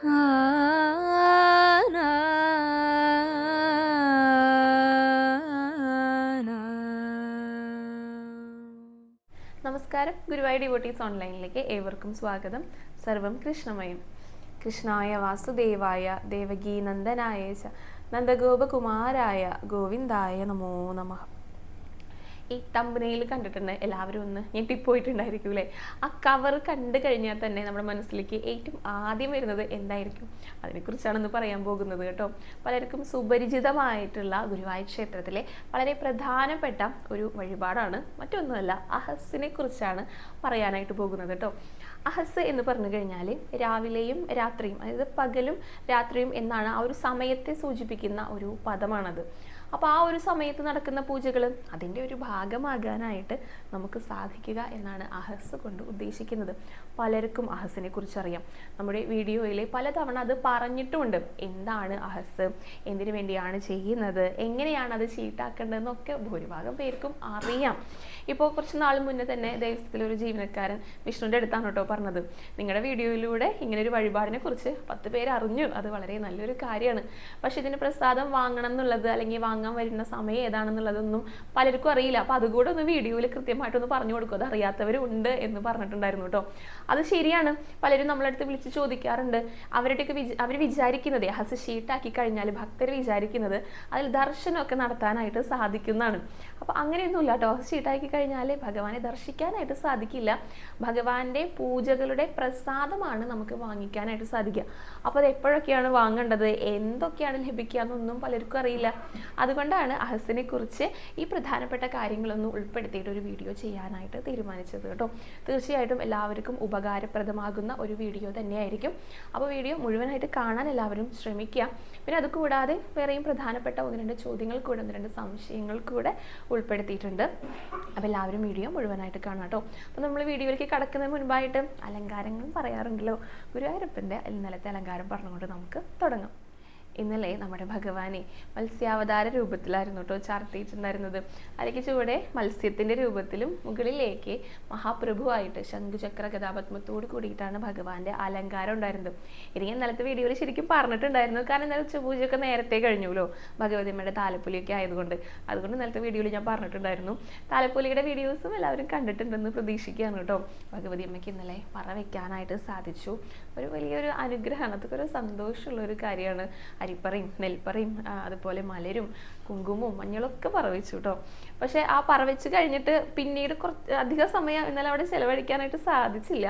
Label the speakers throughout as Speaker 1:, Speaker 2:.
Speaker 1: നമസ്കാരം, ഗുരുവായൂർ ഡിവോട്ടീസ് ഓൺലൈനിലേക്ക് ഏവർക്കും സ്വാഗതം. സർവം കൃഷ്ണമയം. കൃഷ്ണായ വാസുദേവായ ദേവകീ നന്ദനായ ച നന്ദഗോപകുമാരായ ഗോവിന്ദായ നമോ നമഃ. ഈ തമ്പനയിൽ കണ്ടിട്ടുണ്ട് എല്ലാവരും ഒന്ന് ഞെട്ടിപ്പോയിട്ടുണ്ടായിരിക്കും അല്ലേ? ആ കവർ കണ്ടു കഴിഞ്ഞാൽ തന്നെ നമ്മുടെ മനസ്സിലേക്ക് ഏറ്റവും ആദ്യം വരുന്നത് എന്തായിരിക്കും? അതിനെക്കുറിച്ചാണ് ഇന്ന് പറയാൻ പോകുന്നത് കേട്ടോ. പലർക്കും സുപരിചിതമായിട്ടുള്ള ഗുരുവായൂർ ക്ഷേത്രത്തിലെ വളരെ പ്രധാനപ്പെട്ട ഒരു വഴിപാടാണ്, മറ്റൊന്നുമല്ല, അഹസ്സിനെ കുറിച്ചാണ് പറയാനായിട്ട് പോകുന്നത് കേട്ടോ. അഹസ് എന്ന് പറഞ്ഞു കഴിഞ്ഞാൽ രാവിലെയും രാത്രിയും, അതായത് പകലും രാത്രിയും എന്നാണ് ആ ഒരു സമയത്തെ സൂചിപ്പിക്കുന്ന ഒരു പദമാണത്. അപ്പോൾ ആ ഒരു സമയത്ത് നടക്കുന്ന പൂജകൾ അതിൻ്റെ ഒരു ഭാഗമാകാനായിട്ട് നമുക്ക് സാധിക്കുക എന്നാണ് അഹസ് കൊണ്ട് ഉദ്ദേശിക്കുന്നത്. പലർക്കും അഹസിനെ കുറിച്ച് അറിയാം. നമ്മുടെ വീഡിയോയിൽ പലതവണ അത് പറഞ്ഞിട്ടുമുണ്ട്. എന്താണ് അഹസ്, എന്തിനു വേണ്ടിയാണ് ചെയ്യുന്നത്, എങ്ങനെയാണ് അത് ചീട്ടാക്കേണ്ടതെന്നൊക്കെ ഭൂരിഭാഗം പേർക്കും അറിയാം. ഇപ്പോൾ കുറച്ച് നാൾ മുന്നേ തന്നെ ദേവസ്ഥത്തിലൊരു ജീവനക്കാരൻ വിഷ്ണുവിൻ്റെ അടുത്താണ് കേട്ടോ പറഞ്ഞത്, നിങ്ങളുടെ വീഡിയോയിലൂടെ ഇങ്ങനെ ഒരു വഴിപാടിനെ കുറിച്ച് 10 പേര് അറിഞ്ഞു, അത് വളരെ നല്ലൊരു കാര്യമാണ്. പക്ഷെ ഇതിന് പ്രസാദം വാങ്ങണം എന്നുള്ളത്, അല്ലെങ്കിൽ വാങ്ങാൻ വരുന്ന സമയം ഏതാണെന്നുള്ളതൊന്നും പലർക്കും അറിയില്ല. അപ്പോൾ അതുകൂടെ ഒന്ന് വീഡിയോയിൽ കൃത്യമായിട്ടൊന്ന് പറഞ്ഞു കൊടുക്കും, അത് അറിയാത്തവരും ഉണ്ട് എന്ന് പറഞ്ഞിട്ടുണ്ടായിരുന്നു കേട്ടോ. അത് ശരിയാണ്. പലരും നമ്മളടുത്ത് വിളിച്ച് ചോദിക്കാറുണ്ട്. അവർ വിചാരിക്കുന്നത് അഹസ് ഷീട്ടാക്കി കഴിഞ്ഞാൽ ഭക്തർ വിചാരിക്കുന്നത് അതിൽ ദർശനമൊക്കെ നടത്താനായിട്ട് സാധിക്കുന്നതാണ്. അപ്പോൾ അങ്ങനെയൊന്നുമില്ല കേട്ടോ. അഹസ് ഷീട്ടാക്കി കഴിഞ്ഞാൽ ഭഗവാനെ ദർശിക്കാനായിട്ട് സാധിക്കില്ല. ഭഗവാന്റെ പൂജകളുടെ പ്രസാദമാണ് നമുക്ക് വാങ്ങിക്കാനായിട്ട് സാധിക്കുക. അപ്പോൾ അത് എപ്പോഴൊക്കെയാണ് വാങ്ങേണ്ടത്, എന്തൊക്കെയാണ് ലഭിക്കുക എന്നൊന്നും പലർക്കും അറിയില്ല. അതുകൊണ്ടാണ് അഹസിനെ കുറിച്ച് ഈ പ്രധാനപ്പെട്ട കാര്യങ്ങളൊന്നും ഉൾപ്പെടുത്തിയിട്ട് ഒരു വീഡിയോ ചെയ്യാനായിട്ട് തീരുമാനിച്ചത് കേട്ടോ. തീർച്ചയായിട്ടും എല്ലാവർക്കും ഉപകാരപ്രദമാകുന്ന ഒരു വീഡിയോ തന്നെയായിരിക്കും. അപ്പോൾ വീഡിയോ മുഴുവനായിട്ട് കാണാൻ എല്ലാവരും ശ്രമിക്കുക. പിന്നെ അതുകൂടാതെ വേറെയും പ്രധാനപ്പെട്ട 1-2 ചോദ്യങ്ങൾ കൂടെ, 1-2 സംശയങ്ങൾ കൂടെ ഉൾപ്പെടുത്തിയിട്ടുണ്ട്. അപ്പോൾ എല്ലാവരും വീഡിയോ മുഴുവനായിട്ട് കാണാം കേട്ടോ. അപ്പോൾ നമ്മൾ വീഡിയോയിലേക്ക് കടക്കുന്നതിന് മുൻപായിട്ട് അലങ്കാരങ്ങളും പറയാറുണ്ടല്ലോ. ഗുരുവായൂരപ്പൻ്റെ ഇന്നലത്തെ അലങ്കാരം പറഞ്ഞുകൊണ്ട് നമുക്ക് തുടങ്ങാം. ഇന്നലെ നമ്മുടെ ഭഗവാനെ മത്സ്യാവതാര രൂപത്തിലായിരുന്നു കേട്ടോ ചാർത്തിയിട്ടുണ്ടായിരുന്നത്. അതിലേക്ക് ചുവടെ മത്സ്യത്തിൻ്റെ രൂപത്തിലും മുകളിലേക്ക് മഹാപ്രഭുവായിട്ട് ശംഖുചക്ര ഗദാപത്മത്തോട് കൂടിയിട്ടാണ് ഭഗവാന്റെ അലങ്കാരം ഉണ്ടായിരുന്നത്. ഇനി ഇന്നലത്തെ വീഡിയോയിൽ ശരിക്കും പറഞ്ഞിട്ടുണ്ടായിരുന്നു, കാരണം ഇന്നലെ ഉച്ചപൂജയൊക്കെ നേരത്തെ കഴിഞ്ഞുല്ലോ, ഭഗവതിയമ്മയുടെ താലപ്പൊലിയൊക്കെ ആയതുകൊണ്ട്. അതുകൊണ്ട് ഇന്നലത്തെ വീഡിയോയിൽ ഞാൻ പറഞ്ഞിട്ടുണ്ടായിരുന്നു. താലപ്പൊലിയുടെ വീഡിയോസും എല്ലാവരും കണ്ടിട്ടുണ്ടെന്ന് പ്രതീക്ഷിക്കുകയാണ് കേട്ടോ. ഭഗവതിയമ്മയ്ക്ക് ഇന്നലെ പറ വയ്ക്കാനായിട്ട് സാധിച്ചു. ഒരു വലിയൊരു അനുഗ്രഹമാണ്, അതൊക്കെ ഒരു സന്തോഷമുള്ളൊരു കാര്യമാണ്. അരിപ്പറയും നെൽപ്പറയും അതുപോലെ മലരും കുങ്കുമവും മഞ്ഞളൊക്കെ പറവച്ചു കേട്ടോ. പക്ഷെ ആ പറവച്ച് കഴിഞ്ഞിട്ട് പിന്നീട് കുറച്ച് അധിക സമയം ഇന്നലെ അവിടെ ചിലവഴിക്കാനായിട്ട് സാധിച്ചില്ല.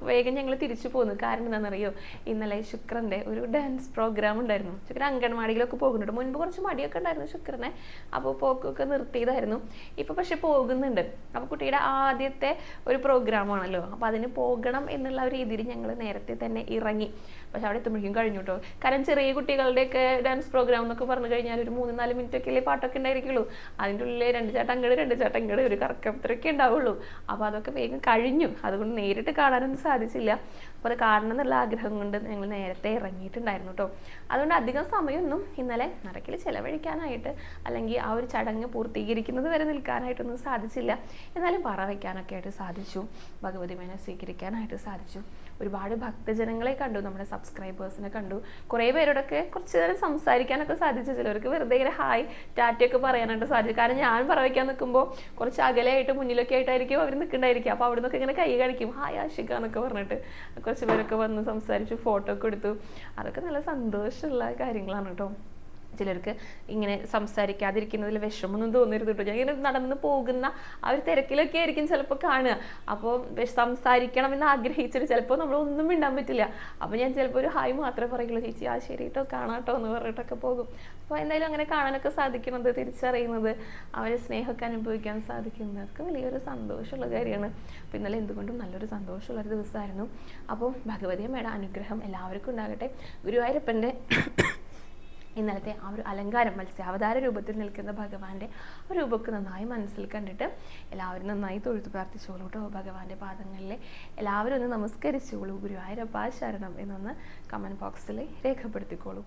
Speaker 1: വേഗം ഞങ്ങൾ തിരിച്ചു പോന്നു. കാരണം എന്താണെന്നറിയോ, ഇന്നലെ ശുക്രൻ്റെ ഒരു ഡാൻസ് പ്രോഗ്രാം ഉണ്ടായിരുന്നു. ശുക്രൻ അംഗൻവാടിയിലൊക്കെ പോകുന്നുണ്ട്. മുൻപ് കുറച്ച് മടിയൊക്കെ ഉണ്ടായിരുന്നു ശുക്രനെ, അപ്പോൾ പോക്കൊക്കെ നിർത്തിയതായിരുന്നു. ഇപ്പോൾ പക്ഷെ പോകുന്നുണ്ട്. അപ്പോൾ കുട്ടിയുടെ ആദ്യത്തെ ഒരു പ്രോഗ്രാമാണല്ലോ, അപ്പോൾ അതിന് പോകണം എന്നുള്ള ഒരു രീതിയിൽ ഞങ്ങൾ നേരത്തെ തന്നെ ഇറങ്ങി. പക്ഷെ അവിടെ എത്തുമ്പോഴേക്കും കഴിഞ്ഞു കേട്ടോ. കാരണം ചെറിയ കുട്ടികളുടെയൊക്കെ ഡാൻസ് പ്രോഗ്രാം എന്നൊക്കെ പറഞ്ഞു കഴിഞ്ഞാൽ ഒരു 3-4 മിനിറ്റൊക്കെ അല്ലേ പാട്ടൊക്കെ ഉണ്ടായിരിക്കുള്ളൂ. അതിൻ്റെ ഉള്ളിൽ 2 ചാട്ടം അങ്ങട് 2 ചാട്ടം ഇങ്ങട് ഒരു കറക്കം ഇത്രയൊക്കെ ഉണ്ടാവുള്ളൂ. അപ്പോൾ അതൊക്കെ വേഗം കഴിഞ്ഞു. അതുകൊണ്ട് നേരിട്ട് കാണാനൊന്നും സാധിച്ചില്ല. അപ്പോൾ അത് കാണണം എന്നുള്ള ആഗ്രഹം കൊണ്ട് ഞങ്ങൾ നേരത്തെ ഇറങ്ങിയിട്ടുണ്ടായിരുന്നു കേട്ടോ. അതുകൊണ്ട് അധികം സമയമൊന്നും ഇന്നലെ നടക്കിൽ ചിലവഴിക്കാനായിട്ട്, അല്ലെങ്കിൽ ആ ഒരു ചടങ്ങ് പൂർത്തീകരിക്കുന്നത് വരെ നിൽക്കാനായിട്ടൊന്നും സാധിച്ചില്ല. എന്നാലും പറ വയ്ക്കാനൊക്കെ ആയിട്ട് സാധിച്ചു. ഭഗവതിമേനെ സ്വീകരിക്കാനായിട്ട് സാധിച്ചു. ഒരുപാട് ഭക്തജനങ്ങളെ കണ്ടു, നമ്മുടെ സബ്സ്ക്രൈബേഴ്സിനെ കണ്ടു. കുറേ പേരോടൊക്കെ കുറച്ച് നേരം സംസാരിക്കാനൊക്കെ സാധിച്ചു. ചിലവർക്ക് വെറുതെ ഇങ്ങനെ ഹായ് ടാറ്റയൊക്കെ പറയാനായിട്ട് സാധിച്ചു. കാരണം ഞാൻ പറവയ്ക്കാൻ നിൽക്കുമ്പോൾ കുറച്ച് അകലെയായിട്ട് മുന്നിലൊക്കെ ആയിട്ടായിരിക്കും അവർ നിൽക്കണ്ടായിരിക്കും. അപ്പോൾ അവിടെ നിന്നൊക്കെ ഇങ്ങനെ കൈ കാണിക്കും, ഹായ് ആഷിക എന്നൊക്കെ പറഞ്ഞിട്ട്. കുറച്ച് പേരൊക്കെ വന്ന് സംസാരിച്ചു, ഫോട്ടോ ഒക്കെ എടുത്തു. അതൊക്കെ നല്ല സന്തോഷമുള്ള കാര്യങ്ങളാണ് കേട്ടോ. ചിലർക്ക് ഇങ്ങനെ സംസാരിക്കാതിരിക്കുന്നതിൽ വിഷമൊന്നും തോന്നരുത് കേട്ടോ. ഞാൻ ഇങ്ങനെ നടന്ന് പോകുന്ന ആ ഒരു തിരക്കിലൊക്കെ ആയിരിക്കും ചിലപ്പോൾ കാണുക. അപ്പോൾ സംസാരിക്കണമെന്ന് ആഗ്രഹിച്ചിട്ട് ചിലപ്പോൾ നമ്മളൊന്നും മിണ്ടാൻ പറ്റില്ല. അപ്പോൾ ഞാൻ ചിലപ്പോൾ ഒരു ഹായ് മാത്രമേ പറയുള്ളൂ, ചേച്ചി ആ ശരി കേട്ടോ കാണാട്ടോ എന്ന് പറഞ്ഞിട്ടൊക്കെ പോകും. അപ്പോൾ എന്തായാലും അങ്ങനെ കാണാനൊക്കെ സാധിക്കുന്നത്, തിരിച്ചറിയുന്നത്, അവരെ സ്നേഹമൊക്കെ അനുഭവിക്കാൻ സാധിക്കുന്നത് അതൊക്കെ വലിയൊരു സന്തോഷമുള്ള കാര്യമാണ്. അപ്പോൾ ഇന്നലെ എന്തുകൊണ്ടും നല്ലൊരു സന്തോഷമുള്ളൊരു ദിവസമായിരുന്നു. അപ്പോൾ ഭഗവതിയമ്മയുടെ അനുഗ്രഹം എല്ലാവർക്കും ഉണ്ടാകട്ടെ. ഗുരുവായൂരപ്പൻ്റെ ഇന്നലത്തെ ആ ഒരു അലങ്കാരം, മത്സ്യാവതാര രൂപത്തിൽ നിൽക്കുന്ന ഭഗവാന്റെ ആ രൂപമൊക്കെ നന്നായി മനസ്സിൽ കണ്ടിട്ട് എല്ലാവരും നന്നായി തൊഴുതു പ്രാർത്ഥിച്ചോളൂ കേട്ടോ. ഭഗവാന്റെ പാദങ്ങളിൽ എല്ലാവരും ഒന്ന് നമസ്കരിച്ചോളൂ. ഗുരുവായൂരപ്പ ശരണം എന്നൊന്ന് കമൻറ്റ് ബോക്സിൽ രേഖപ്പെടുത്തിക്കോളൂ.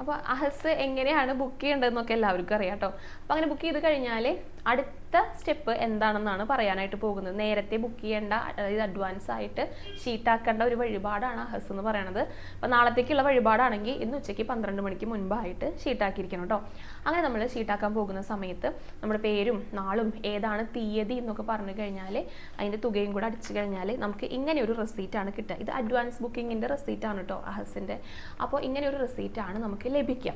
Speaker 1: അപ്പോൾ അഹസ് എങ്ങനെയാണ് ബുക്ക് ചെയ്യേണ്ടതെന്നൊക്കെ എല്ലാവർക്കും അറിയാം കേട്ടോ. അപ്പോൾ അങ്ങനെ ബുക്ക് ചെയ്ത് കഴിഞ്ഞാൽ അടുത്ത സ്റ്റെപ്പ് എന്താണെന്നാണ് പറയാനായിട്ട് പോകുന്നത്. നേരത്തെ ബുക്ക് ചെയ്യേണ്ട, അതായത് അഡ്വാൻസ് ആയിട്ട് ഷീട്ടാക്കേണ്ട ഒരു വഴിപാടാണ് അഹസ് എന്ന് പറയുന്നത്. അപ്പോൾ നാളത്തേക്കുള്ള വഴിപാടാണെങ്കിൽ ഇന്ന് ഉച്ചയ്ക്ക് 12 മണിക്ക് മുൻപായിട്ട് ഷീട്ടാക്കിയിരിക്കണം കേട്ടോ. അങ്ങനെ നമ്മൾ ഷീട്ടാക്കാൻ പോകുന്ന സമയത്ത് നമ്മുടെ പേരും നാളും ഏതാണ് തീയതി എന്നൊക്കെ പറഞ്ഞു കഴിഞ്ഞാൽ അതിൻ്റെ തുകയും കൂടെ അടിച്ചു കഴിഞ്ഞാൽ നമുക്ക് ഇങ്ങനെ ഒരു റെസീറ്റാണ് കിട്ടുക. ഇത് അഡ്വാൻസ് ബുക്കിങ്ങിൻ്റെ റെസീറ്റാണ് കേട്ടോ അഹസിൻ്റെ. അപ്പോൾ ഇങ്ങനെ ഒരു റെസീറ്റാണ് നമുക്ക് ലഭിക്കുക.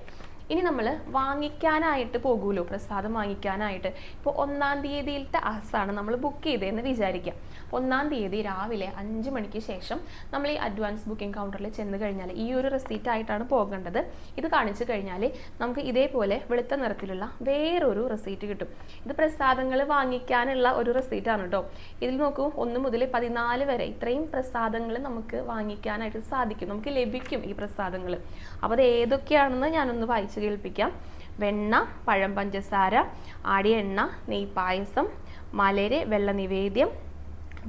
Speaker 1: ഇനി നമ്മൾ വാങ്ങിക്കാനായിട്ട് പോകുമല്ലോ, പ്രസാദം വാങ്ങിക്കാനായിട്ട്. ഇപ്പോൾ 1-ാം തീയതിയിലത്തെ അഹസാണ് നമ്മൾ ബുക്ക് ചെയ്തതെന്ന് വിചാരിക്കാം. 1-ാം തീയതി രാവിലെ 5 മണിക്ക് ശേഷം നമ്മൾ ഈ അഡ്വാൻസ് ബുക്കിംഗ് കൗണ്ടറിൽ ചെന്ന് കഴിഞ്ഞാൽ ഈ ഒരു റെസീറ്റ് ആയിട്ടാണ് പോകേണ്ടത്. ഇത് കാണിച്ചു കഴിഞ്ഞാൽ നമുക്ക് ഇതേപോലെ വെളുത്ത നിറത്തിലുള്ള വേറൊരു റെസീറ്റ് കിട്ടും. ഇത് പ്രസാദങ്ങൾ വാങ്ങിക്കാനുള്ള ഒരു റെസീറ്റാണ് കേട്ടോ. ഇതിൽ നോക്കൂ, 1 മുതൽ 14 വരെ ഇത്രയും പ്രസാദങ്ങൾ നമുക്ക് വാങ്ങിക്കാനായിട്ട് സാധിക്കും, നമുക്ക് ലഭിക്കും ഈ പ്രസാദങ്ങൾ. അപ്പോൾ അത് ഏതൊക്കെയാണെന്ന് ഞാനൊന്ന് വായിച്ചു കേൾപ്പിക്കാം. വെണ്ണ, പഴം, പഞ്ചസാര, ആടിയ എണ്ണ, നെയ്പായസം, മലര്, വെള്ള നിവേദ്യം,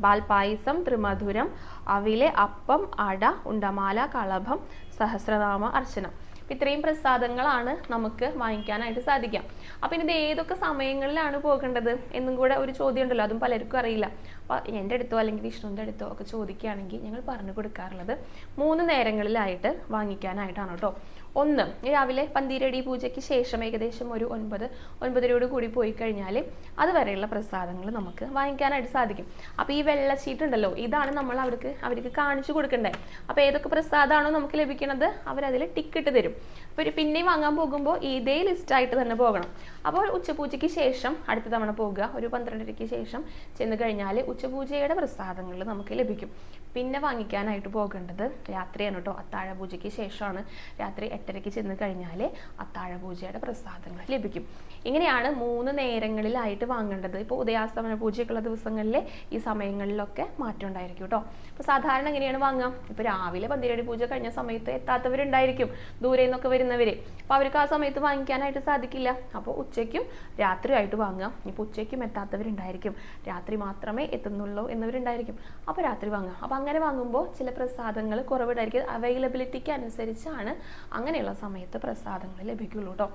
Speaker 1: പാൽപായസം, ത്രിമധുരം, അവില്, അപ്പം, അട, ഉണ്ടമാല, കളഭം, സഹസ്രനാമ അർച്ചന. ഇത്രയും പ്രസാദങ്ങളാണ് നമുക്ക് വാങ്ങിക്കാനായിട്ട് സാധിക്കാം. അപ്പം ഇത് ഏതൊക്കെ സമയങ്ങളിലാണ് പോകേണ്ടത് എന്നും കൂടെ ഒരു ചോദ്യം ഉണ്ടല്ലോ, അതും പലർക്കും അറിയില്ല. അപ്പോൾ എൻ്റെ അടുത്തോ അല്ലെങ്കിൽ വിഷ്ണുവിൻ്റെ അടുത്തോ ഒക്കെ ചോദിക്കുകയാണെങ്കിൽ ഞങ്ങൾ പറഞ്ഞു കൊടുക്കാറുള്ളത് 3 നേരങ്ങളിലായിട്ട് വാങ്ങിക്കാനായിട്ടാണ് കേട്ടോ. ഒന്ന്, രാവിലെ പന്തീരടി പൂജയ്ക്ക് ശേഷം ഏകദേശം ഒരു 9-9:30 കൂടി പോയി കഴിഞ്ഞാൽ അതുവരെയുള്ള പ്രസാദങ്ങൾ നമുക്ക് വാങ്ങിക്കാനായിട്ട് സാധിക്കും. അപ്പോൾ ഈ വെള്ള ഷീറ്റ് ഉണ്ടല്ലോ, ഇതാണ് നമ്മൾ അവർക്ക് കാണിച്ചു കൊടുക്കണ്ടേ. അപ്പോൾ ഏതൊക്കെ പ്രസാദമാണോ നമുക്ക് ലഭിക്കുന്നത് അവരതിൽ ടിക്കറ്റ് തരും. അപ്പോൾ പിന്നെ വാങ്ങാൻ പോകുമ്പോൾ ഇതേ ലിസ്റ്റായിട്ട് തന്നെ പോകണം. അപ്പോൾ ഉച്ചപൂജയ്ക്ക് ശേഷം അടുത്ത തവണ പോകുക, ഒരു 12:30ക്ക് ശേഷം ചെന്ന് കഴിഞ്ഞാൽ ഉച്ചപൂജയുടെ പ്രസാദങ്ങൾ നമുക്ക് ലഭിക്കും. പിന്നെ വാങ്ങിക്കാനായിട്ട് പോകേണ്ടത് രാത്രിയാണ് കേട്ടോ. അത്താഴ പൂജയ്ക്ക് ശേഷമാണ്. രാത്രി 8:30ക്ക് ചെന്ന് കഴിഞ്ഞാൽ അത്താഴ പൂജയുടെ പ്രസാദങ്ങൾ ലഭിക്കും. ഇങ്ങനെയാണ് 3 നേരങ്ങളിലായിട്ട് വാങ്ങേണ്ടത്. ഇപ്പോൾ ഉദയാസ്തമന പൂജയ്ക്കുള്ള ദിവസങ്ങളിൽ ഈ സമയങ്ങളിലൊക്കെ മാറ്റം ഉണ്ടായിരിക്കും കേട്ടോ. അപ്പോൾ സാധാരണ എങ്ങനെയാണ് വാങ്ങാം? ഇപ്പോൾ രാവിലെ പന്തീരടി പൂജ കഴിഞ്ഞ സമയത്ത് എത്താത്തവരുണ്ടായിരിക്കും, ദൂരെ നിന്നൊക്കെ വരുന്നവർ. അപ്പോൾ അവർക്ക് ആ സമയത്ത് വാങ്ങിക്കാനായിട്ട് സാധിക്കില്ല. അപ്പോൾ ഉച്ചയ്ക്കും രാത്രിയായിട്ട് വാങ്ങാം. ഇപ്പോൾ ഉച്ചയ്ക്കും എത്താത്തവരുണ്ടായിരിക്കും, രാത്രി മാത്രമേ എത്തുന്നുള്ളൂ എന്നവരുണ്ടായിരിക്കും. അപ്പോൾ രാത്രി വാങ്ങാം. അപ്പോൾ അങ്ങനെ വാങ്ങുമ്പോൾ ചില പ്രസാദങ്ങൾ കുറവുണ്ടായിരിക്കും. അവൈലബിലിറ്റിക്ക് അനുസരിച്ചാണ് അങ്ങനെയുള്ള സമയത്ത് പ്രസാദങ്ങൾ ലഭിക്കുള്ളൂ കേട്ടോ.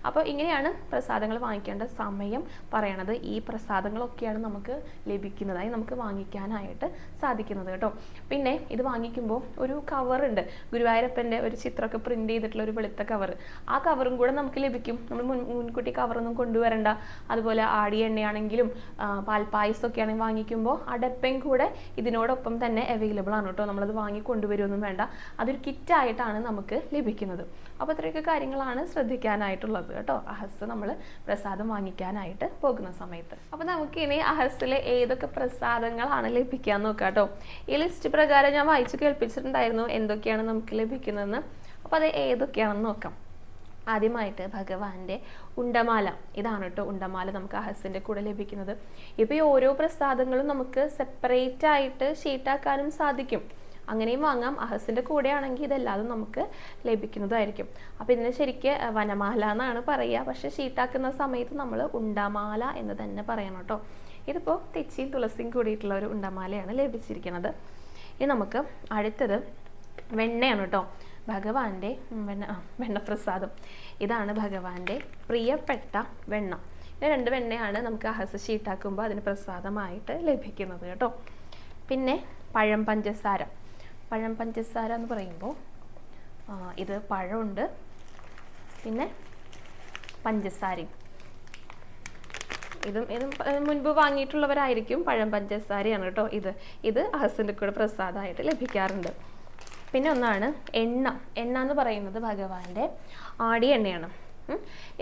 Speaker 1: അപ്പോൾ ഇങ്ങനെയാണ് പ്രസാദങ്ങൾ വാങ്ങിക്കേണ്ട സമയം പറയണത്. ഈ പ്രസാദങ്ങളൊക്കെയാണ് നമുക്ക് ലഭിക്കുന്നതായി നമുക്ക് വാങ്ങിക്കാനായിട്ട് സാധിക്കുന്നത് കേട്ടോ. പിന്നെ ഇത് വാങ്ങിക്കുമ്പോൾ ഒരു കവറുണ്ട്, ഗുരുവായൂരപ്പൻ്റെ ഒരു ചിത്രമൊക്കെ പ്രിന്റ് ചെയ്തിട്ടുള്ള ഒരു വെളുത്ത കവർ. ആ കവറും കൂടെ നമുക്ക് ലഭിക്കും. നമ്മൾ മുൻകൂട്ടി കവറൊന്നും കൊണ്ടുവരണ്ട. അതുപോലെ ആടിയ എണ്ണയാണെങ്കിലും പാൽപ്പായസമൊക്കെ ആണെങ്കിൽ വാങ്ങിക്കുമ്പോൾ അടപ്പയും കൂടെ ഇതിനോടൊപ്പം തന്നെ അവൈലബിൾ ആണ് കേട്ടോ. നമ്മളത് വാങ്ങി കൊണ്ടുവരുമൊന്നും വേണ്ട, അതൊരു കിറ്റായിട്ടാണ് നമുക്ക് ലഭിക്കുന്നത്. അപ്പോൾ ഇത്രയൊക്കെ കാര്യങ്ങളാണ് ശ്രദ്ധിക്കാനായിട്ടുള്ളത് കേട്ടോ അഹസ് നമ്മൾ പ്രസാദം വാങ്ങിക്കാനായിട്ട് പോകുന്ന സമയത്ത്. അപ്പോൾ നമുക്കിനി അഹസിലെ ഏതൊക്കെ പ്രസാദങ്ങളാണ് ലഭിക്കാൻ നോക്കാം കേട്ടോ. ഈ ലിസ്റ്റ് പ്രകാരം ഞാൻ വായിച്ചു കേൾപ്പിച്ചിട്ടുണ്ടായിരുന്നു എന്തൊക്കെയാണ് നമുക്ക് ലഭിക്കുന്നതെന്ന്. അപ്പോൾ അത് ഏതൊക്കെയാണെന്ന് നോക്കാം. ആദ്യമായിട്ട് ഭഗവാന്റെ ഉണ്ടമാല. ഇതാണ് കേട്ടോ ഉണ്ടമാല നമുക്ക് അഹസിൻ്റെ കൂടെ ലഭിക്കുന്നത്. ഇപ്പോൾ ഈ ഓരോ പ്രസാദങ്ങളും നമുക്ക് സെപ്പറേറ്റ് ആയിട്ട് ഷീട്ടാക്കാനും സാധിക്കും, അങ്ങനെയും വാങ്ങാം. അഹസിൻ്റെ കൂടെ ആണെങ്കിൽ ഇതെല്ലാതും നമുക്ക് ലഭിക്കുന്നതായിരിക്കും. അപ്പോൾ ഇതിന് ശരിക്ക് വനമാല എന്നാണ് പറയുക, പക്ഷെ ഷീട്ടാക്കുന്ന സമയത്ത് നമ്മൾ ഉണ്ടമാല എന്ന് തന്നെ പറയണം കേട്ടോ. ഇതിപ്പോൾ തെച്ചിയും തുളസിയും കൂടിയിട്ടുള്ള ഒരു ഉണ്ടമാലയാണ് ലഭിച്ചിരിക്കുന്നത്. ഇനി നമുക്ക് അടുത്തത് വെണ്ണയാണ് കേട്ടോ. ഭഗവാന്റെ വെണ്ണപ്രസാദം. ഇതാണ് ഭഗവാന്റെ പ്രിയപ്പെട്ട വെണ്ണ. ഇത് 2 വെണ്ണയാണ് നമുക്ക് അഹസ് ഷീട്ടാക്കുമ്പോൾ അതിന് പ്രസാദമായിട്ട് ലഭിക്കുന്നത് കേട്ടോ. പിന്നെ പഴം പഞ്ചസാര. പഴം പഞ്ചസാര എന്ന് പറയുമ്പോൾ ഇത് പഴമുണ്ട്, പിന്നെ പഞ്ചസാരയും. ഇതും മുൻപ് വാങ്ങിയിട്ടുള്ളവരായിരിക്കും. പഴം പഞ്ചസാരയാണ് കേട്ടോ ഇത് അഹസിൻ്റെ കൂടെ പ്രസാദമായിട്ട് ലഭിക്കാറുണ്ട്. പിന്നെ ഒന്നാണ് എണ്ണ. എണ്ണ എന്ന് പറയുന്നത് ഭഗവാന്റെ ആടിയ എണ്ണയാണ്.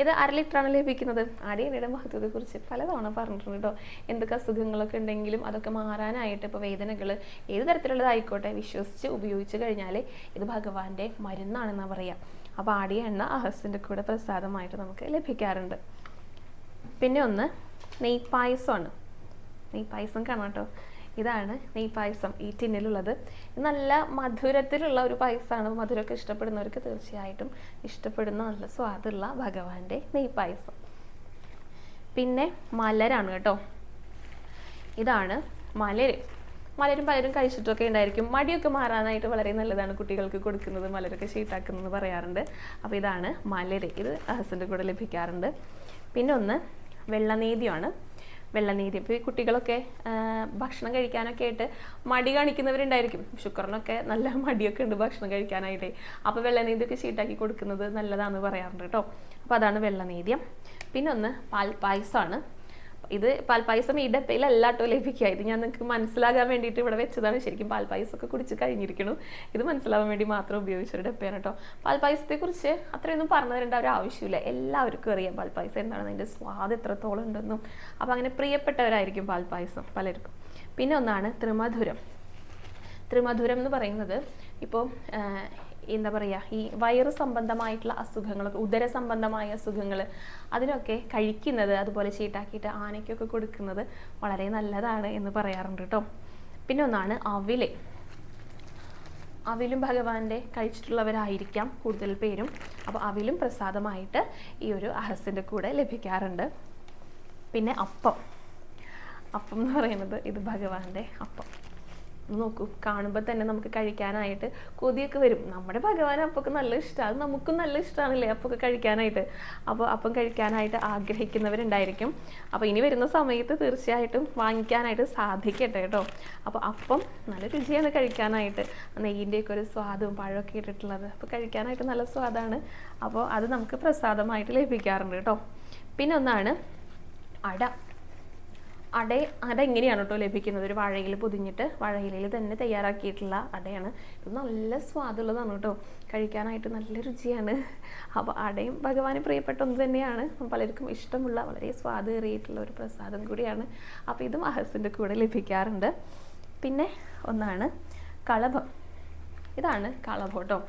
Speaker 1: ഇത് 1/2 ലിറ്ററാണ് ലഭിക്കുന്നത്. ആടിയ എണ്ണയുടെ മഹത്വത്തെക്കുറിച്ച് പലതവണ പറഞ്ഞിട്ടുണ്ട് കേട്ടോ. എന്തൊക്കെ അസുഖങ്ങളൊക്കെ ഉണ്ടെങ്കിലും അതൊക്കെ മാറാനായിട്ട്, ഇപ്പോൾ വേദനകൾ ഏത് തരത്തിലുള്ളതായിക്കോട്ടെ വിശ്വസിച്ച് ഉപയോഗിച്ച് കഴിഞ്ഞാൽ ഇത് ഭഗവാന്റെ മരുന്നാണെന്നാണ് പറയുക. അപ്പോൾ ആടിയ എണ്ണ അഹസിൻ്റെ കൂടെ പ്രസാദമായിട്ട് നമുക്ക് ലഭിക്കാറുണ്ട്. പിന്നെ ഒന്ന് നെയ്പായസമാണ്. നെയ്പായസം കാണാം കേട്ടോ. ഇതാണ് നെയ്പായസം ഈ ടിന്നിലുള്ളത്. നല്ല മധുരത്തിലുള്ള ഒരു പായസമാണ്. മധുരമൊക്കെ ഇഷ്ടപ്പെടുന്നവർക്ക് തീർച്ചയായിട്ടും ഇഷ്ടപ്പെടുന്ന നല്ല സ്വാദുള്ള ഭഗവാന്റെ നെയ്പായസം. പിന്നെ മലരാണ് കേട്ടോ. ഇതാണ് മലര്. മലരും പലരും കഴിച്ചിട്ടൊക്കെ ഉണ്ടായിരിക്കും. മടിയൊക്കെ മാറാനായിട്ട് വളരെ നല്ലതാണ് കുട്ടികൾക്ക് കൊടുക്കുന്നത്, മലരൊക്കെ ഷീട്ടാക്കുന്നത് പറയാറുണ്ട്. അപ്പോൾ ഇതാണ് മലര്, ഇത് അഹസിൻ്റെ കൂടെ ലഭിക്കാറുണ്ട്. പിന്നെ ഒന്ന് വെള്ളനേദ്യമാണ്. വെള്ളനീര് ഇപ്പോൾ ഈ കുട്ടികളൊക്കെ ഭക്ഷണം കഴിക്കാനൊക്കെ ആയിട്ട് മടി കാണിക്കുന്നവരുണ്ടായിരിക്കും. ശുക്രനൊക്കെ നല്ല മടിയൊക്കെ ഉണ്ട് ഭക്ഷണം കഴിക്കാനായിട്ട്. അപ്പോൾ വെള്ളനീതിയൊക്കെ ഷീട്ടാക്കി കൊടുക്കുന്നത് നല്ലതാണെന്ന് പറയാറുണ്ട് കേട്ടോ. അപ്പോൾ അതാണ് വെള്ളനീദ്യം. പിന്നെ ഒന്ന് പാൽപ്പായസമാണ്. ഇത് പാൽപ്പായസം ഈ ഡപ്പയിലല്ല കേട്ടോ ലഭിക്കുക. ഇത് ഞാൻ നിങ്ങൾക്ക് മനസ്സിലാകാൻ വേണ്ടിയിട്ട് ഇവിടെ വെച്ചതാണ്. ശരിക്കും പാൽപ്പായസമൊക്കെ കുടിച്ച് കഴിഞ്ഞിരിക്കണം. ഇത് മനസ്സിലാവാൻ വേണ്ടി മാത്രം ഉപയോഗിച്ചൊരു ഡപ്പയാണ് കേട്ടോ. പാൽപ്പായസത്തെക്കുറിച്ച് അത്രയൊന്നും പറഞ്ഞു തരേണ്ട ഒരു ആവശ്യമില്ല, എല്ലാവർക്കും അറിയാം പാൽപ്പായസം എന്താണെന്ന്, അതിൻ്റെ സ്വാദ് എത്രത്തോളം ഉണ്ടെന്നും. അപ്പോൾ അങ്ങനെ പ്രിയപ്പെട്ടവരായിരിക്കും പാൽപ്പായസം പലർക്കും. പിന്നെ ഒന്നാണ് ത്രിമധുരം. ത്രിമധുരം എന്ന് പറയുന്നത് ഇപ്പോൾ എന്താ പറയുക, ഈ വയറ് സംബന്ധമായിട്ടുള്ള അസുഖങ്ങളൊക്കെ, ഉദര സംബന്ധമായ അസുഖങ്ങൾ, അതിനൊക്കെ കഴിക്കുന്നത്, അതുപോലെ ചീട്ടാക്കിയിട്ട് ആനയ്ക്കൊക്കെ കൊടുക്കുന്നത് വളരെ നല്ലതാണ് എന്ന് പറയാറുണ്ട് കേട്ടോ. പിന്നെ ഒന്നാണ് അവില്. അവിലും ഭഗവാന്റെ കഴിച്ചിട്ടുള്ളവരായിരിക്കാം കൂടുതൽ പേരും. അപ്പോൾ അവിലും പ്രസാദമായിട്ട് ഈ ഒരു അഹസിൻ്റെ കൂടെ ലഭിക്കാറുണ്ട്. പിന്നെ അപ്പം. അപ്പം എന്ന് പറയുന്നത് ഇത് ഭഗവാന്റെ അപ്പം. നോക്കൂ, കാണുമ്പോൾ തന്നെ നമുക്ക് കഴിക്കാനായിട്ട് കൊതിയൊക്കെ വരും. നമ്മുടെ ഭഗവാൻ അപ്പൊക്കെ നല്ല ഇഷ്ടമാണ്, അത് നമുക്കും നല്ല ഇഷ്ടമാണല്ലേ അപ്പൊക്കെ കഴിക്കാനായിട്ട്. അപ്പോൾ അപ്പം കഴിക്കാനായിട്ട് ആഗ്രഹിക്കുന്നവരുണ്ടായിരിക്കും. അപ്പോൾ ഇനി വരുന്ന സമയത്ത് തീർച്ചയായിട്ടും വാങ്ങിക്കാനായിട്ട് സാധിക്കട്ടെ കേട്ടോ. അപ്പോൾ അപ്പം നല്ല രുചിയാണ് കഴിക്കാനായിട്ട്, നെയ്യിൻ്റെയൊക്കെ ഒരു സ്വാദും പഴമൊക്കെ ഇട്ടിട്ടുള്ളത്. അപ്പോൾ കഴിക്കാനായിട്ട് നല്ല സ്വാദാണ്. അപ്പോൾ അത് നമുക്ക് പ്രസാദമായിട്ട് ലഭിക്കാറുണ്ട് കേട്ടോ. പിന്നെ ഒന്നാണ് അട. അട എങ്ങനെയാണ് കേട്ടോ ലഭിക്കുന്നത്, ഒരു വാഴയിൽ പൊതിഞ്ഞിട്ട് വാഴയിലയിൽ തന്നെ തയ്യാറാക്കിയിട്ടുള്ള അടയാണ്. ഇത് നല്ല സ്വാദുള്ളതാണ് കേട്ടോ, കഴിക്കാനായിട്ട് നല്ല രുചിയാണ്. അപ്പോൾ അടയും ഭഗവാന് പ്രിയപ്പെട്ട ഒന്ന് തന്നെയാണ്, പലർക്കും ഇഷ്ടമുള്ള വളരെ സ്വാദേറിയിട്ടുള്ള ഒരു പ്രസാദം കൂടിയാണ്. അപ്പോൾ ഇതും അഹസിൻ്റെ കൂടെ ലഭിക്കാറുണ്ട്. പിന്നെ ഒന്നാണ് കളഭം. ഇതാണ് കളഭം കേട്ടോ.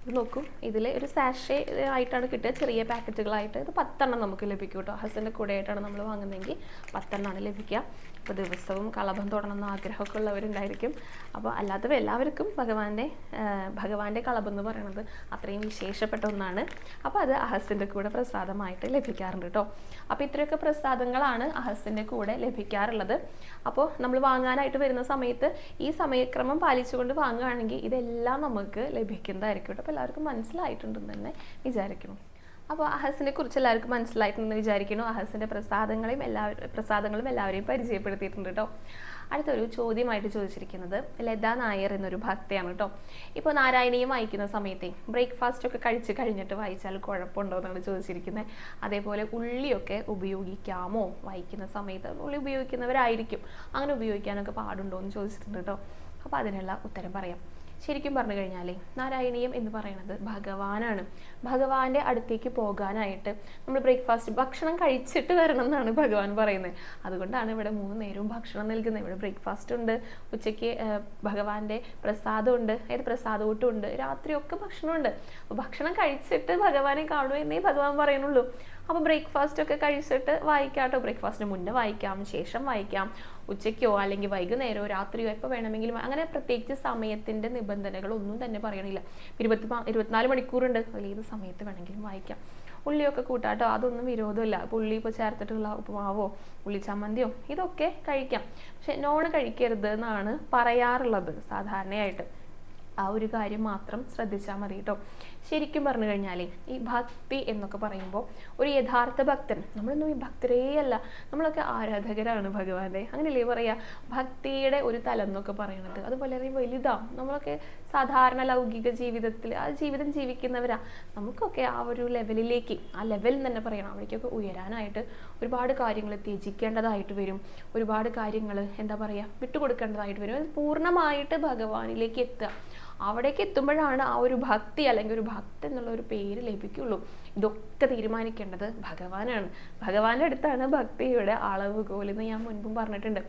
Speaker 1: ഇത് നോക്കൂ, ഇതിൽ ഒരു സാഷേ ആയിട്ടാണ് കിട്ടുക, ചെറിയ പാക്കറ്റുകളായിട്ട്. ഇത് 10 എണ്ണം നമുക്ക് ലഭിക്കും കേട്ടോ. ഹസിൻ്റെ കൂടെ ആയിട്ടാണ് നമ്മൾ വാങ്ങുന്നതെങ്കിൽ 10 എണ്ണമാണ് ലഭിക്കുക. അപ്പോൾ ദിവസവും കളഭം തൊടണമെന്ന് ആഗ്രഹമൊക്കെ ഉള്ളവരുണ്ടായിരിക്കും. അപ്പോൾ അല്ലാത്തവ എല്ലാവർക്കും ഭഗവാന്റെ കളഭം എന്ന് പറയുന്നത് അത്രയും വിശേഷപ്പെട്ട ഒന്നാണ്. അപ്പോൾ അത് അഹസിൻ്റെ കൂടെ പ്രസാദമായിട്ട് ലഭിക്കാറുണ്ട് കേട്ടോ. അപ്പോൾ ഇത്രയൊക്കെ പ്രസാദങ്ങളാണ് അഹസിൻ്റെ കൂടെ ലഭിക്കാറുള്ളത്. അപ്പോൾ നമ്മൾ വാങ്ങാനായിട്ട് വരുന്ന സമയത്ത് ഈ സമയക്രമം പാലിച്ചുകൊണ്ട് വാങ്ങുകയാണെങ്കിൽ ഇതെല്ലാം നമുക്ക് ലഭിക്കുന്നതായിരിക്കും കേട്ടോ. അപ്പോൾ എല്ലാവർക്കും മനസ്സിലായിട്ടുണ്ടെന്ന് തന്നെ വിചാരിക്കുന്നു. അപ്പോൾ അഹസിനെ കുറിച്ച് എല്ലാവർക്കും മനസ്സിലായിട്ടുണ്ടെന്ന് വിചാരിക്കുന്നു. അഹസിൻ്റെ പ്രസാദങ്ങളും എല്ലാവരെയും പരിചയപ്പെടുത്തിയിട്ടുണ്ട് കേട്ടോ. അടുത്തൊരു ചോദ്യമായിട്ട് ചോദിച്ചിരിക്കുന്നത് ലതാ നായർ എന്നൊരു ഭക്തയാണ് കേട്ടോ. ഇപ്പോൾ നാരായണീയം വായിക്കുന്ന സമയത്തെ ബ്രേക്ക്ഫാസ്റ്റ് ഒക്കെ കഴിച്ച് കഴിഞ്ഞിട്ട് വായിച്ചാൽ കുഴപ്പമുണ്ടോ എന്നാണ് ചോദിച്ചിരിക്കുന്നത്. അതേപോലെ ഉള്ളിയൊക്കെ ഉപയോഗിക്കാമോ വായിക്കുന്ന സമയത്ത്? ഉള്ളി ഉപയോഗിക്കുന്നവരായിരിക്കും, അങ്ങനെ ഉപയോഗിക്കാനൊക്കെ പാടുണ്ടോ എന്ന് ചോദിച്ചിട്ടുണ്ട് കേട്ടോ. അപ്പോൾ അതിനുള്ള ഉത്തരം പറയാം. ശരിക്കും പറഞ്ഞു കഴിഞ്ഞാൽ നാരായണീയം എന്ന് പറയുന്നത് ഭഗവാനാണ്. ഭഗവാന്റെ അടുത്തേക്ക് പോകാനായിട്ട് നമ്മൾ ബ്രേക്ക്ഫാസ്റ്റ് ഭക്ഷണം കഴിച്ചിട്ട് വരണം എന്നാണ് ഭഗവാൻ പറയുന്നത്. അതുകൊണ്ടാണ് ഇവിടെ 3 നേരവും ഭക്ഷണം നൽകുന്നത്. ഇവിടെ ബ്രേക്ക്ഫാസ്റ്റ് ഉണ്ട്, ഉച്ചയ്ക്ക് ഭഗവാന്റെ പ്രസാദമുണ്ട്, അതായത് പ്രസാദകൂട്ടും ഉണ്ട്, രാത്രിയൊക്കെ ഭക്ഷണമുണ്ട്. അപ്പോൾ ഭക്ഷണം കഴിച്ചിട്ട് ഭഗവാനെ കാണൂ എന്നേ ഭഗവാൻ പറയുന്നുള്ളൂ. അപ്പോൾ ബ്രേക്ക്ഫാസ്റ്റ് ഒക്കെ കഴിച്ചിട്ട് വായിക്കാം കേട്ടോ. ബ്രേക്ക്ഫാസ്റ്റിന് മുന്നേ വായിക്കാം, ശേഷം വായിക്കാം, ഉച്ചയ്ക്കോ അല്ലെങ്കിൽ വൈകുന്നേരമോ രാത്രിയോ എപ്പോൾ വേണമെങ്കിലും. അങ്ങനെ പ്രത്യേകിച്ച് സമയത്തിൻ്റെ നിബന്ധനകളൊന്നും തന്നെ പറയണില്ല. 24 മണിക്കൂറുണ്ട്, അതിൽ ഏത് സമയത്ത് വേണമെങ്കിലും വായിക്കാം. ഉള്ളിയൊക്കെ കൂട്ടാട്ടോ, അതൊന്നും വിരോധമില്ല. അപ്പോൾ ഉള്ളി ഇപ്പോൾ ചേർത്തിട്ടുള്ള ഉപ്പുമാവോ ഉള്ളി ചമ്മന്തിയോ ഇതൊക്കെ കഴിക്കാം. പക്ഷെ നോൺ കഴിക്കരുത് എന്നാണ് പറയാറുള്ളത് സാധാരണയായിട്ട്. ആ ഒരു കാര്യം മാത്രം ശ്രദ്ധിച്ചാൽ മതി കേട്ടോ. ശരിക്കും പറഞ്ഞു കഴിഞ്ഞാൽ ഈ ഭക്തി എന്നൊക്കെ പറയുമ്പോൾ ഒരു യഥാർത്ഥ ഭക്തൻ, നമ്മളൊന്നും ഈ ഭക്തരേ അല്ല, നമ്മളൊക്കെ ആരാധകരാണ് ഭഗവാന്റെ, അങ്ങനെയല്ലേ പറയുക. ഭക്തിയുടെ ഒരു തലം എന്നൊക്കെ പറയുന്നത് അത് വളരെ വലുതാണ്. നമ്മളൊക്കെ സാധാരണ ലൗകിക ജീവിതത്തിൽ ആ ജീവിതം ജീവിക്കുന്നവരാ. നമുക്കൊക്കെ ആ ഒരു ലെവലിലേക്ക്, ആ ലെവലിൽ തന്നെ പറയണം, അവിടേക്കൊക്കെ ഉയരാനായിട്ട് ഒരുപാട് കാര്യങ്ങൾ ത്യജിക്കേണ്ടതായിട്ട് വരും. ഒരുപാട് കാര്യങ്ങൾ എന്താ പറയുക വിട്ടുകൊടുക്കേണ്ടതായിട്ട് വരും. അത് പൂർണ്ണമായിട്ട് ഭഗവാനിലേക്ക് എത്തുക. അവിടേക്ക് എത്തുമ്പോഴാണ് ആ ഒരു ഭക്തി അല്ലെങ്കിൽ ഒരു ഭക്തൻ എന്നുള്ള ഒരു പേര് ലഭിക്കുള്ളൂ. ഇതൊക്കെ തീരുമാനിക്കേണ്ടത് ഭഗവാനാണ്. ഭഗവാന്റെ അടുത്താണ് ഭക്തിയുടെ അളവുകോലെന്ന് ഞാൻ മുൻപും പറഞ്ഞിട്ടുണ്ട്.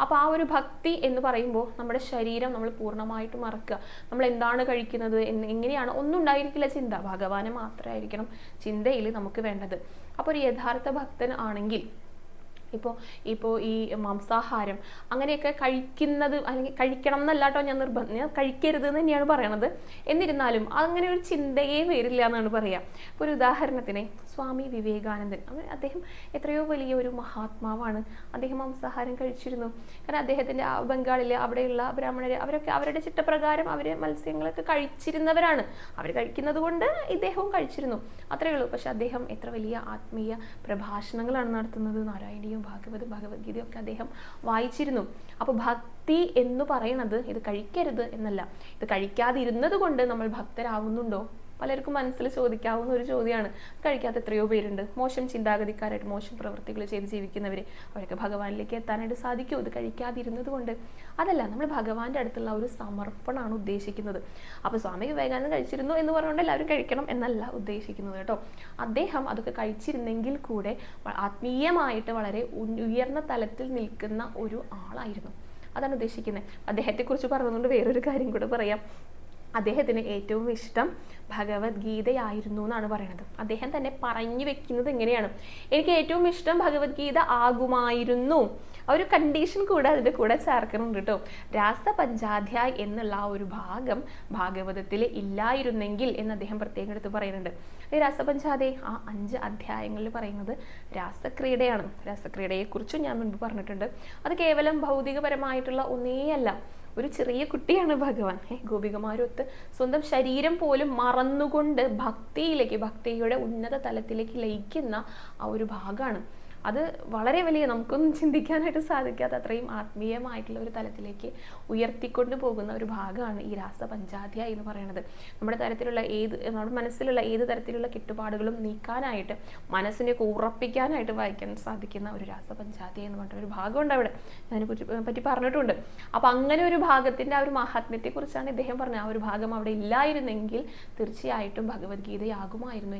Speaker 1: അപ്പോൾ ആ ഒരു ഭക്തി എന്ന് പറയുമ്പോൾ നമ്മുടെ ശരീരം നമ്മൾ പൂർണ്ണമായിട്ട് മറക്കുക. നമ്മൾ എന്താണ് കഴിക്കുന്നത്, എങ്ങനെയാണ്, ഒന്നും ഉണ്ടായിരിക്കില്ല ചിന്ത. ഭഗവാനെ മാത്രമായിരിക്കണം ചിന്തയിൽ നമുക്ക് വേണ്ടത്. അപ്പോൾ ഒരു യഥാർത്ഥ ഭക്തൻ ആണെങ്കിൽ ഇപ്പോൾ ഇപ്പോൾ ഈ മാംസാഹാരം അങ്ങനെയൊക്കെ കഴിക്കുന്നത്, അല്ലെങ്കിൽ കഴിക്കണം എന്നല്ല കേട്ടോ ഞാൻ ഞാൻ കഴിക്കരുത് എന്ന് തന്നെയാണ് പറയണത്. എന്നിരുന്നാലും അങ്ങനെ ഒരു ചിന്തയെ വരില്ല എന്നാണ് പറയുക. ഇപ്പോൾ ഒരു ഉദാഹരണത്തിന് സ്വാമി വിവേകാനന്ദൻ, അദ്ദേഹം എത്രയോ വലിയ ഒരു മഹാത്മാവാണ്. അദ്ദേഹം മാംസാഹാരം കഴിച്ചിരുന്നു. കാരണം അദ്ദേഹത്തിൻ്റെ ബംഗാളിലെ അവിടെയുള്ള ബ്രാഹ്മണർ അവരൊക്കെ അവരുടെ ചിട്ടപ്രകാരം അവർ മത്സ്യങ്ങളൊക്കെ കഴിച്ചിരുന്നവരാണ്. അവർ കഴിക്കുന്നത് കൊണ്ട് ഇദ്ദേഹവും കഴിച്ചിരുന്നു, അത്രയേ ഉള്ളൂ. പക്ഷെ അദ്ദേഹം എത്ര വലിയ ആത്മീയ പ്രഭാഷണങ്ങളാണ് നടത്തുന്നത്. നാരായണീയം, ഭാഗവതം, ഭഗവത്ഗീതയൊക്കെ അദ്ദേഹം വായിച്ചിരുന്നു. അപ്പോൾ ഭക്തി എന്ന് പറയുന്നത് ഇത് കഴിക്കരുത് എന്നല്ല. ഇത് കഴിക്കാതിരുന്നത് കൊണ്ട് നമ്മൾ ഭക്തരാകുന്നുണ്ടോ? പലർക്കും മനസ്സിൽ ചോദിക്കാവുന്ന ഒരു ചോദ്യമാണ്. കഴിക്കാത്ത എത്രയോ പേരുണ്ട്, മോശം ചിന്താഗതിക്കാരായിട്ട് മോശം പ്രവൃത്തികൾ ചെയ്ത് ജീവിക്കുന്നവർ. അവർക്ക് ഭഗവാനിലേക്ക് എത്താനായിട്ട് സാധിക്കുമോ ഇത് കഴിക്കാതിരുന്നത് കൊണ്ട്? അതല്ല, നമ്മൾ ഭഗവാന്റെ അടുത്തുള്ള ഒരു സമർപ്പണമാണ് ഉദ്ദേശിക്കുന്നത്. അപ്പോൾ സ്വാമി വിവേകാനന്ദൻ കഴിച്ചിരുന്നു എന്ന് പറഞ്ഞുകൊണ്ട് എല്ലാവരും കഴിക്കണം എന്നല്ല ഉദ്ദേശിക്കുന്നത് കേട്ടോ. അദ്ദേഹം അതൊക്കെ കഴിച്ചിരുന്നെങ്കിൽ കൂടെ ആത്മീയമായിട്ട് വളരെ ഉയർന്ന തലത്തിൽ നിൽക്കുന്ന ഒരു ആളായിരുന്നു. അതാണ് ഉദ്ദേശിക്കുന്നത്. അദ്ദേഹത്തെക്കുറിച്ച് പറഞ്ഞതുകൊണ്ട് വേറൊരു കാര്യം കൂടെ പറയാം. അദ്ദേഹത്തിന് ഏറ്റവും ഇഷ്ടം ഭഗവത്ഗീതയായിരുന്നു എന്നാണ് പറയുന്നത്. അദ്ദേഹം തന്നെ പറഞ്ഞു വെക്കുന്നത് എങ്ങനെയാണ്, എനിക്ക് ഏറ്റവും ഇഷ്ടം ഭഗവത്ഗീത ആകുമായിരുന്നു. ആ ഒരു കണ്ടീഷൻ കൂടെ അതിൻ്റെ കൂടെ ചേർക്കുന്നുണ്ട് കേട്ടോ. രാസപഞ്ചാധ്യായ് എന്നുള്ള ആ ഒരു ഭാഗം ഭാഗവതത്തിൽ ഇല്ലായിരുന്നെങ്കിൽ എന്ന് അദ്ദേഹം പ്രത്യേകം എടുത്ത് പറയുന്നുണ്ട്. ഈ രാസപഞ്ചാധ്യായ് ആ 5 അധ്യായങ്ങളിൽ പറയുന്നത് രാസക്രീഡയാണ്. രാസക്രീഡയെക്കുറിച്ചും ഞാൻ മുൻപ് പറഞ്ഞിട്ടുണ്ട്. അത് കേവലം ഭൗതികപരമായിട്ടുള്ള ഒന്നേയല്ല. ഒരു ചെറിയ കുട്ടിയാണ് ഭഗവാൻ. ഗോപികമാരൊത്ത് സ്വന്തം ശരീരം പോലും മറന്നുകൊണ്ട് ഭക്തിയുടെ ഉന്നത തലത്തിലേക്ക് ലയിക്കുന്ന ആ ഒരു ഭാഗമാണ്. അത് വളരെ വലിയ, നമുക്കൊന്നും ചിന്തിക്കാനായിട്ട് സാധിക്കാത്ത അത്രയും ആത്മീയമായിട്ടുള്ള ഒരു തലത്തിലേക്ക് ഉയർത്തിക്കൊണ്ട് പോകുന്ന ഒരു ഭാഗമാണ് ഈ രാസപഞ്ചാധ്യായ് എന്ന് പറയുന്നത്. നമ്മുടെ മനസ്സിലുള്ള ഏത് തരത്തിലുള്ള കെട്ടുപാടുകളും നീക്കാനായിട്ട്, മനസ്സിനെയൊക്കെ ഉറപ്പിക്കാനായിട്ട് വായിക്കാൻ സാധിക്കുന്ന ഒരു രാസപഞ്ചാധ്യായ് എന്ന് പറഞ്ഞൊരു ഭാഗമുണ്ട്. അവിടെ അതിനെപ്പറ്റി പറഞ്ഞിട്ടുണ്ട്. അപ്പം അങ്ങനെ ഒരു ഭാഗത്തിൻ്റെ ആ ഒരു മഹാത്മ്യത്തെക്കുറിച്ചാണ് ഇദ്ദേഹം പറഞ്ഞത്. ആ ഒരു ഭാഗം അവിടെ ഇല്ലായിരുന്നെങ്കിൽ തീർച്ചയായിട്ടും ഭഗവത്ഗീതയാകുമായിരുന്നു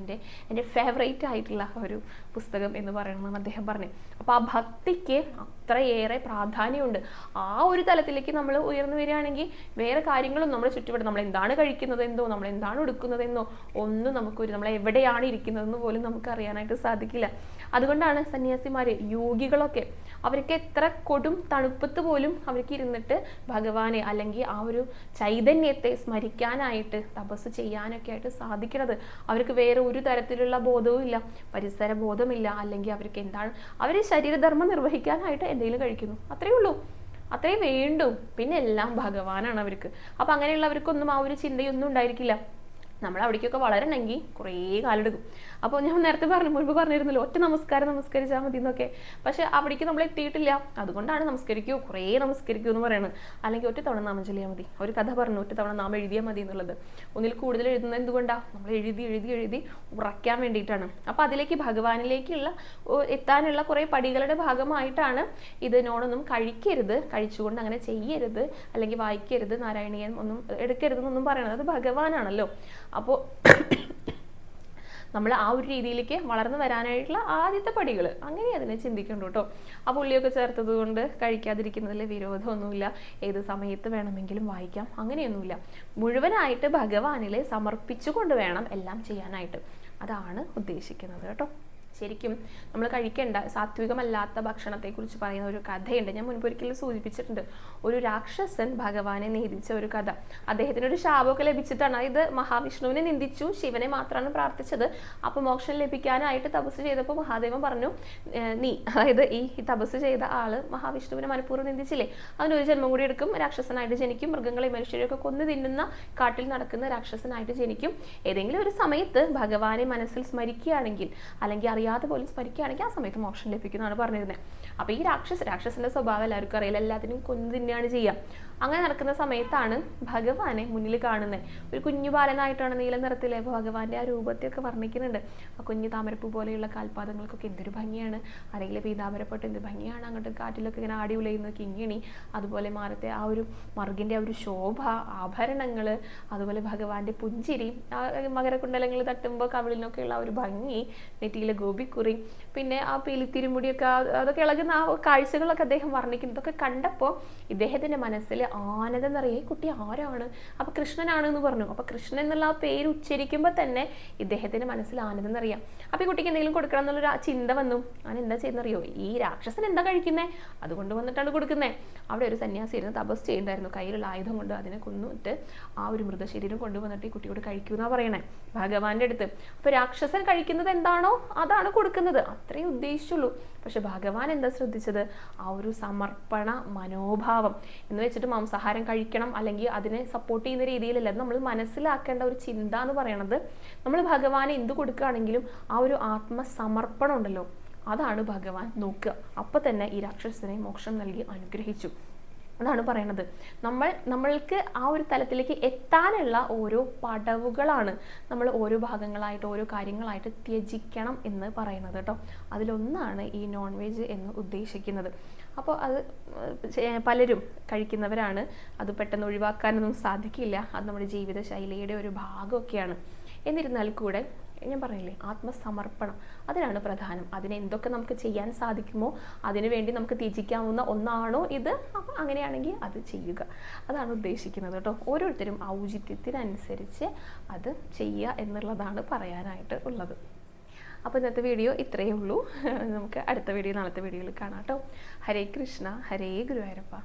Speaker 1: എൻ്റെ ഫേവറേറ്റ് ആയിട്ടുള്ള ഒരു പുസ്തകം എന്ന് പറയുന്നത് അദ്ദേഹം പറഞ്ഞു. അപ്പോൾ ആ ഭക്തിക്ക് അത്രയേറെ പ്രാധാന്യമുണ്ട്. ആ ഒരു തലത്തിലേക്ക് നമ്മൾ ഉയർന്നു വരികയാണെങ്കിൽ വേറെ കാര്യങ്ങളും നമ്മുടെ ചുറ്റുപാട്, നമ്മൾ എന്താണ് കഴിക്കുന്നതെന്നോ നമ്മൾ എന്താണ് എടുക്കുന്നതെന്നോ ഒന്നും നമ്മൾ എവിടെയാണ് ഇരിക്കുന്നതെന്ന് പോലും നമുക്ക് അറിയാനായിട്ട് സാധിക്കില്ല. അതുകൊണ്ടാണ് സന്യാസിമാര്, യോഗികളൊക്കെ, അവർക്ക് എത്ര കൊടും തണുപ്പത്ത് പോലും അവർക്ക് ഇരുന്നിട്ട് ഭഗവാനെ അല്ലെങ്കിൽ ആ ഒരു ചൈതന്യത്തെ സ്മരിക്കാനായിട്ട് തപസ് ചെയ്യാനൊക്കെ ആയിട്ട് സാധിക്കുന്നത്. അവർക്ക് വേറെ ഒരു തരത്തിലുള്ള ബോധവും ഇല്ല, പരിസര ബോധമില്ല. അല്ലെങ്കിൽ അവർക്ക് എന്താണ്, അവർ ശരീരധർമ്മം നിർവഹിക്കാനായിട്ട് എന്തെങ്കിലും കഴിക്കുന്നു, അത്രയേ ഉള്ളൂ, അത്രേ വേണ്ടു. പിന്നെ എല്ലാം ഭഗവാനാണ് അവർക്ക്. അപ്പം അങ്ങനെയുള്ളവർക്കൊന്നും ആ ഒരു ചിന്തയൊന്നും ഉണ്ടായിരിക്കില്ല. നമ്മൾ അവിടേക്കൊക്കെ വളരണമെങ്കിൽ കുറേ കാലം എടുക്കും. അപ്പോൾ ഞാൻ നേരത്തെ മുൻപ് പറഞ്ഞിരുന്നല്ലോ, ഒറ്റ നമസ്കരിച്ചാൽ മതി എന്നൊക്കെ. പക്ഷെ അവിടേക്ക് നമ്മൾ എത്തിയിട്ടില്ല. അതുകൊണ്ടാണ് കുറേ നമസ്കരിക്കൂ എന്ന് പറയുന്നത്. അല്ലെങ്കിൽ ഒറ്റ തവണ നാമം ചൊല്ലിയാൽ മതി. ഒരു കഥ പറഞ്ഞു, ഒറ്റ തവണ നാമം എഴുതിയാൽ മതി എന്നുള്ളത്. ഒന്നിൽ കൂടുതൽ എഴുതുന്നത് എന്തുകൊണ്ടാണ്? നമ്മൾ എഴുതി ഉറയ്ക്കാൻ വേണ്ടിയിട്ടാണ്. അപ്പോൾ അതിലേക്ക് ഭഗവാനിലേക്കുള്ള എത്താനുള്ള കുറേ പടികളുടെ ഭാഗമായിട്ടാണ് ഇതിനോടൊന്നും കഴിക്കരുത്, കഴിച്ചുകൊണ്ട് അങ്ങനെ ചെയ്യരുത്, അല്ലെങ്കിൽ വായിക്കരുത്, നാരായണീയം ഒന്നും എടുക്കരുതെന്നൊന്നും പറയണത്. അത് ഭഗവാനാണല്ലോ. അപ്പോൾ നമ്മൾ ആ ഒരു രീതിയിലേക്ക് വളർന്നു വരാനായിട്ടുള്ള ആദ്യത്തെ പടികൾ അങ്ങനെ അതിനെ ചിന്തിക്കണ്ടു കേട്ടോ. ആ പുള്ളിയൊക്കെ ചേർത്തത് കൊണ്ട് കഴിക്കാതിരിക്കുന്നതിൽ വിരോധമൊന്നുമില്ല. ഏത് സമയത്ത് വേണമെങ്കിലും വായിക്കാം, അങ്ങനെയൊന്നുമില്ല. മുഴുവനായിട്ട് ഭഗവാനിൽ സമർപ്പിച്ചുകൊണ്ട് വേണം എല്ലാം ചെയ്യാനായിട്ട്. അതാണ് ഉദ്ദേശിക്കുന്നത് കേട്ടോ. ശരിക്കും നമ്മൾ കഴിക്കേണ്ട സാത്വികമല്ലാത്ത ഭക്ഷണത്തെക്കുറിച്ച് പറയുന്ന ഒരു കഥയുണ്ട്. ഞാൻ മുൻപൊരിക്കലും സൂചിപ്പിച്ചിട്ടുണ്ട്. ഒരു രാക്ഷസൻ ഭഗവാനെ നിന്ദിച്ച ഒരു കഥ. അദ്ദേഹത്തിനൊരു ശാപമൊക്കെ ലഭിച്ചിട്ടാണ്. ഇത് മഹാവിഷ്ണുവിനെ നിന്ദിച്ചു, ശിവനെ മാത്രമാണ് പ്രാർത്ഥിച്ചത്. അപ്പോൾ മോക്ഷം ലഭിക്കാനായിട്ട് തപസ് ചെയ്തപ്പോൾ മഹാദേവൻ പറഞ്ഞു, അതായത് ഈ തപസ് ചെയ്ത ആള് മഹാവിഷ്ണുവിനെ മനഃപൂർവ്വം നിന്ദിച്ചില്ലേ, അതിനൊരു ജന്മം കൂടി എടുക്കും, രാക്ഷസനായിട്ട് ജനിക്കും, മൃഗങ്ങളെ മനുഷ്യരെയൊക്കെ കൊന്നു തിന്നുന്ന കാട്ടിൽ നടക്കുന്ന രാക്ഷസനായിട്ട് ജനിക്കും. ഏതെങ്കിലും ഒരു സമയത്ത് ഭഗവാനെ മനസ്സിൽ സ്മരിക്കുകയാണെങ്കിൽ, അല്ലെങ്കിൽ അറിയാതെ പോലും സ്മരിക്കുകയാണെങ്കിൽ ആ സമയത്ത് മോക്ഷം ലഭിക്കുന്നതാണ് പറഞ്ഞിരുന്നത്. അപ്പോൾ ഈ രാക്ഷസന്റെ സ്വഭാവം എല്ലാവർക്കും അറിയില്ല, എല്ലാത്തിനും കൊന്നു തന്നെയാണ് ചെയ്യുക. അങ്ങനെ നടക്കുന്ന സമയത്താണ് ഭഗവാനെ മുന്നിൽ കാണുന്നത്. ഒരു കുഞ്ഞു ബാലനായിട്ടാണ് നീല നിറത്തിലെ ഭഗവാന്റെ ആ രൂപത്തെയൊക്കെ വർണ്ണിക്കുന്നുണ്ട്. ആ കുഞ്ഞു താമരപ്പൂ പോലെയുള്ള കാൽപാദങ്ങൾക്കൊക്കെ എന്തൊരു ഭംഗിയാണ്, അല്ലെങ്കിൽ പീതാമരപ്പെട്ട് എന്ത് ഭംഗിയാണ്, അങ്ങോട്ട് കാറ്റിലൊക്കെ ഇങ്ങനെ ആടി ഉലയുന്ന കിങ്ങിണി, അതുപോലെ മാറത്തെ ആ ഒരു മറുകിൻ്റെ ആ ഒരു ശോഭ, ആഭരണങ്ങൾ, അതുപോലെ ഭഗവാന്റെ പുഞ്ചിരി, ആ മകരകുണ്ടലങ്ങൾ തട്ടുമ്പോൾ കവിളിനൊക്കെയുള്ള ആ ഒരു ഭംഗി, നെറ്റിയിലെ ഗോപിക്കുറി, പിന്നെ ആ പീലിത്തിരുമുടിയൊക്കെ, അതൊക്കെ ഇളകുന്ന ആ കാഴ്ചകളൊക്കെ അദ്ദേഹം വർണ്ണിക്കുന്നു. ഇതൊക്കെ കണ്ടപ്പോൾ ഇദ്ദേഹത്തിൻ്റെ മനസ്സിൽ ആനന്ദം നിറയെ കുട്ടി ആരാണ്, അപ്പോൾ കൃഷ്ണനാണ് എന്ന് പറഞ്ഞു. അപ്പോൾ കൃഷ്ണൻ എന്നുള്ള ആ പേര് ഉച്ചരിക്കുമ്പോൾ തന്നെ ഇദ്ദേഹത്തിൻ്റെ മനസ്സിൽ ആനന്ദം നിറയാം. അപ്പോൾ ഈ കുട്ടിക്ക് എന്തെങ്കിലും കൊടുക്കണം എന്നുള്ളൊരു ചിന്ത വന്നു. അവൻ എന്താ ചെയ്യുന്നറിയോ, ഈ രാക്ഷസൻ എന്താ കഴിക്കുന്നത്, അതുകൊണ്ട് വന്നിട്ടാണ് കൊടുക്കുന്നത്. അവിടെ ഒരു സന്യാസി ഇരുന്ന് തപസ് ചെയ്യുന്നുണ്ടായിരുന്നു, കയ്യിലുള്ള ആയുധം കൊണ്ട് അതിനെ കൊന്നിട്ട് ആ ഒരു മൃതശരീരം കൊണ്ടുവന്നിട്ട് ഈ കുട്ടിയോട് കഴിക്കൂന്നാ പറയണേ ഭഗവാന്റെ അടുത്ത്. അപ്പോൾ രാക്ഷസൻ കഴിക്കുന്നത് എന്താണോ അതാണ് കൊടുക്കുന്നത്, അത്രേ ഉദ്ദേശിച്ചുള്ളൂ. പക്ഷെ ഭഗവാൻ എന്താ ശ്രദ്ധിച്ചത്, ആ ഒരു സമർപ്പണ മനോഭാവം എന്ന് വെച്ചിട്ട് മാംസാഹാരം കഴിക്കണം അല്ലെങ്കിൽ അതിനെ സപ്പോർട്ട് ചെയ്യുന്ന രീതിയിലല്ല. നമ്മൾ മനസ്സിലാക്കേണ്ട ഒരു ചിന്ത എന്ന് പറയണത്, നമ്മൾ ഭഗവാന് എന്ത് കൊടുക്കുകയാണെങ്കിലും ആ ഒരു ആത്മസമർപ്പണം ഉണ്ടല്ലോ, അതാണ് ഭഗവാൻ നോക്കുക. അപ്പം തന്നെ ഈ രാക്ഷസനെ മോക്ഷം നൽകി അനുഗ്രഹിച്ചു. അതാണ് പറയണത്, നമ്മൾക്ക് ആ ഒരു തലത്തിലേക്ക് എത്താനുള്ള ഓരോ പടവുകളാണ് നമ്മൾ ഓരോ ഭാഗങ്ങളായിട്ട് ഓരോ കാര്യങ്ങളായിട്ട് ത്യജിക്കണം എന്ന് പറയുന്നത് കേട്ടോ. അതിലൊന്നാണ് ഈ നോൺ വെജ് എന്ന് ഉദ്ദേശിക്കുന്നത്. അപ്പോൾ അത് പലരും കഴിക്കുന്നവരാണ്, അത് പെട്ടെന്ന് ഒഴിവാക്കാനൊന്നും സാധിക്കില്ല, അത് നമ്മുടെ ജീവിതശൈലിയുടെ ഒരു ഭാഗമൊക്കെയാണ്. എന്നിരുന്നാൽ കൂടെ ഞാൻ പറഞ്ഞില്ലേ, ആത്മസമർപ്പണം അതിനാണ് പ്രധാനം. അതിന് എന്തൊക്കെ നമുക്ക് ചെയ്യാൻ സാധിക്കുമോ അതിനു വേണ്ടി നമുക്ക് ത്യജിക്കാവുന്ന ഒന്നാണോ ഇത്, അപ്പം അങ്ങനെയാണെങ്കിൽ അത് ചെയ്യുക, അതാണ് ഉദ്ദേശിക്കുന്നത് കേട്ടോ. ഓരോരുത്തരും ഔചിത്യത്തിനനുസരിച്ച് അത് ചെയ്യുക എന്നുള്ളതാണ് പറയാനായിട്ട് ഉള്ളത്. അപ്പോൾ ഇന്നത്തെ വീഡിയോ ഇത്രയേ ഉള്ളൂ. നമുക്ക് അടുത്ത വീഡിയോ നാളത്തെ വീഡിയോയിൽ കാണാം കേട്ടോ. ഹരേ കൃഷ്ണ, ഹരേ ഗുരുവായൂരപ്പ.